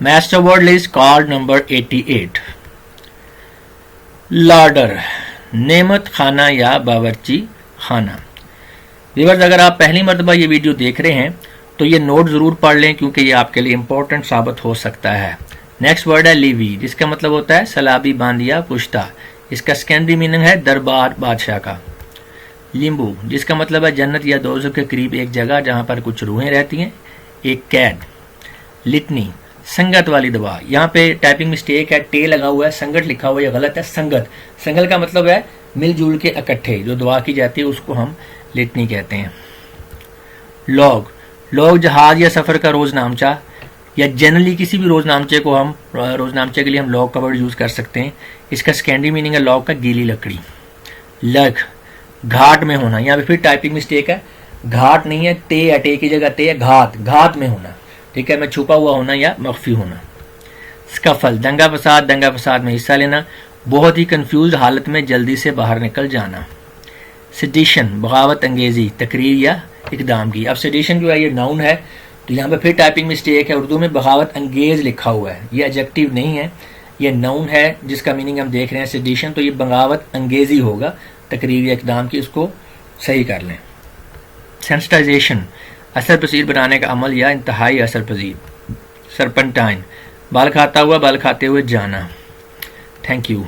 Master word list card number 88. लार्डर, नेमत खाना या बावर्ची खाना। व्यूअर्स, अगर आप पहली मर्तबा ये वीडियो देख रहे हैं तो ये नोट ज़रूर पढ़ लें क्योंकि ये आपके लिए इंपॉर्टेंट साबित हो सकता है। नेक्स्ट वर्ड है लीवी, जिसका मतलब होता है सलाबी बांदिया पुश्ता। इसका सेकेंडरी मीनिंग है दरबार बादशाह का। लींबू, जिसका मतलब है जन्नत या दोज़ख के करीब एक जगह जहाँ पर कुछ रूहें रहती हैं, एक कैद। लिटनी, संगत वाली दवा। यहाँ पे टाइपिंग मिस्टेक है, टे लगा हुआ है, संगत लिखा हुआ है, गलत है, संगत। संगत का मतलब है मिलजुल के इकट्ठे जो दवा की जाती है उसको हम लिटनी कहते हैं। लॉग, लॉग जहाज या सफ़र का रोज़नामचा या जनरली किसी भी रोज़नामचे को हम रोज़नामचे के लिए हम लॉग का वर्ड यूज़ कर सकते हैं। इसका सेकेंडरी मीनिंग है लॉग का गीली लकड़ी। लग, घाट में होना। यहाँ पे फिर टाइपिंग मिस्टेक है, घाट नहीं है, टे है, टे की जगह टे है, घात, घात में होना। ठीक है, मैं छुपा हुआ होना या मख्फी होना। स्कफल, दंगा फसाद में हिस्सा लेना, बहुत ही कंफ्यूज हालत में जल्दी से बाहर निकल जाना। सेडिशन, बगावत अंगेजी, तकरीर या इकदाम की। अब सेडिशन जो है ये नाउन है, तो यहाँ पे फिर टाइपिंग मिस्टेक है, उर्दू में बगावत अंगेज लिखा हुआ है, ये एडजेक्टिव नहीं है, ये नाउन है जिसका मीनिंग हम देख रहे हैं सेडिशन, तो ये बगावत अंगेजी होगा, तकरीर या इकदाम की, उसको सही कर लें। सेंसिटाइजेशन, असर पसीर बनाने का अमल या इंतहाई असर पजीर। सरपंटाइन, बाल खाता हुआ बाल खाते हुए जाना। Thank you.